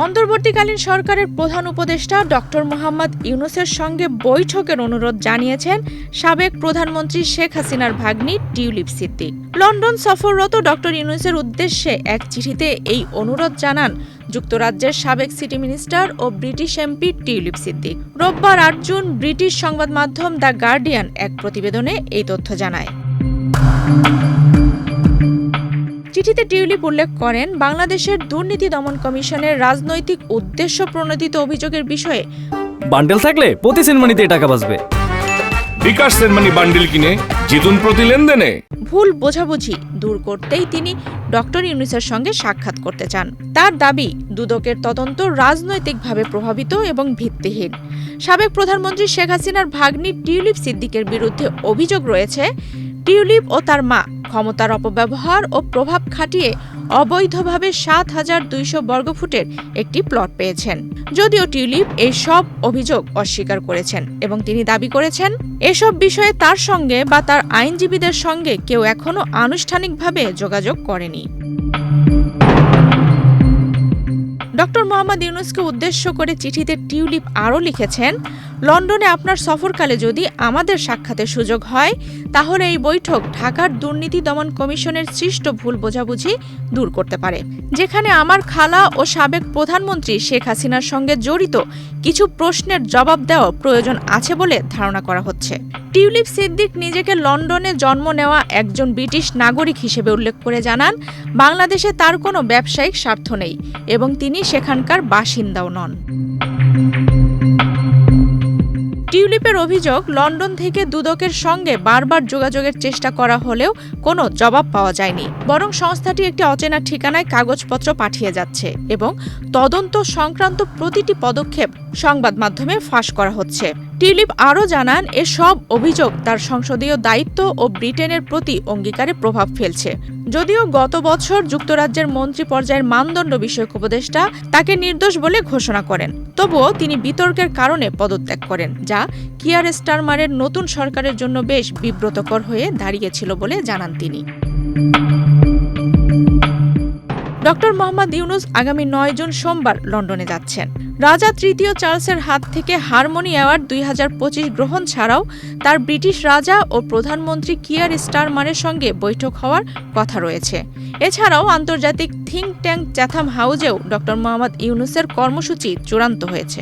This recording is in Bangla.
অন্তর্বর্তীকালীন সরকারের প্রধান উপদেষ্টা ডক্টর মোহাম্মদ ইউনূসের সঙ্গে বৈঠকের অনুরোধ জানিয়েছেন সাবেক প্রধানমন্ত্রী শেখ হাসিনার ভাগ্নি টিউলিপ সিদ্দিক। লন্ডন সফররত ডক্টর ইউনূসের উদ্দেশ্যে এক চিঠিতে এই অনুরোধ জানান যুক্তরাজ্যের সাবেক সিটি মিনিস্টার ও ব্রিটিশ এমপি টিউলিপ সিদ্দিক। রোববার ৮ জুন ব্রিটিশ সংবাদ মাধ্যম দ্য গার্ডিয়ান এক প্রতিবেদনে এই তথ্য জানায়। চিঠিতে টিউলিপ উল্লেখ করেন, বাংলাদেশের দুর্নীতি দমন কমিশনের রাজনৈতিক উদ্দেশ্য প্রণোদিত অভিযোগের বিষয়ে বান্ডেল থাকলে প্রতি সেনমানিতে টাকা বাঁচবে। বিকাশ সেনমানি বান্ডেল কিনে জিতুন প্রতি লেনদেনে। ভুল বোঝাবুঝি দূর করতেই তিনি ডক্টর ইউনূসের সঙ্গে সাক্ষাৎ করতে চান। তার দাবি, দুদকের তদন্ত রাজনৈতিকভাবে প্রভাবিত এবং ভিত্তিহীন। সাবেক প্রধানমন্ত্রী শেখ হাসিনার ভাগ্নি টিউলিপ সিদ্দিকের বিরুদ্ধে অভিযোগ রয়েছে টিউলিপ ও তার মা ক্ষমতার অপব্যবহার ও প্রভাব খাটিয়ে অবৈধভাবে ৭,২০০ বর্গফুটের একটি প্লট পেয়েছেন। যদিও টিউলিপ এই সব অভিযোগ অস্বীকার করেছেন এবং তিনি দাবি করেছেন এসব বিষয়ে তার সঙ্গে বা তার আইনজীবীদের সঙ্গে কেউ এখনো আনুষ্ঠানিকভাবে যোগাযোগ করেনি। ডক্টর মোহাম্মদ ইউনূসকে উদ্দেশ্য করে চিঠিতে টিউলিপ আরও লিখেছেন, লন্ডনে আপনার সফরকালে যদি আমাদের সাক্ষাতের সুযোগ হয় তাহলে এই বৈঠক ঢাকার দুর্নীতি দমন কমিশনের সৃষ্ট ভুল বোঝাবুঝি দূর করতে পারে, যেখানে আমার খালা ও সাবেক প্রধানমন্ত্রী শেখ হাসিনার সঙ্গে জড়িত কিছু প্রশ্নের জবাব দেওয়ার প্রয়োজন আছে বলে ধারণা করা হচ্ছে। টিউলিপ সিদ্দিক নিজেকে লন্ডনে জন্ম নেওয়া একজন ব্রিটিশ নাগরিক হিসেবে উল্লেখ করে জানান, বাংলাদেশে তার কোনো ব্যবসায়িক স্বার্থ নেই এবং তিনি সেখানকার বাসিন্দাও নন। টিউলিপের অভিযোগ, লন্ডন থেকে দুদকের সঙ্গে বারবার যোগাযোগের চেষ্টা করা হলেও কোনো জবাব পাওয়া যায়নি, বরং সংস্থাটি একটি অচেনা ঠিকানায় কাগজপত্র পাঠিয়ে যাচ্ছে এবং তদন্ত সংক্রান্ত প্রতিটি পদক্ষেপ সংবাদ মাধ্যমে ফাঁস করা হচ্ছে। টিউলিপ আরও জানান, এসব অভিযোগ তার সংসদীয় দায়িত্ব ও ব্রিটেনের প্রতি অঙ্গীকারে প্রভাব ফেলছে। যদিও গত বছর যুক্তরাজ্যের মন্ত্রী পর্যায়ের মানদণ্ড বিষয়ক উপদেষ্টা তাকে নির্দোষ বলে ঘোষণা করেন, তবুও তিনি বিতর্কের কারণে পদত্যাগ করেন, যা কিয়ার স্টারমারের নতুন সরকারের জন্য বেশ বিব্রতকর হয়ে দাঁড়িয়েছিল বলে জানান তিনি। ডক্টর মোহাম্মদ ইউনূস আগামী ৯ জুন সোমবার লন্ডনে যাচ্ছেন। রাজা তৃতীয় চার্লসের হাত থেকে হারমোনি অ্যাওয়ার্ড ২০২৫ গ্রহণ ছাড়াও তার ব্রিটিশ রাজা ও প্রধানমন্ত্রী কিয়ার স্টারমারের সঙ্গে বৈঠক হওয়ার কথা রয়েছে। এছাড়াও আন্তর্জাতিক থিঙ্ক ট্যাঙ্ক চ্যাথাম হাউজেও ডক্টর মোহাম্মদ ইউনূসের কর্মসূচি চূড়ান্ত হয়েছে।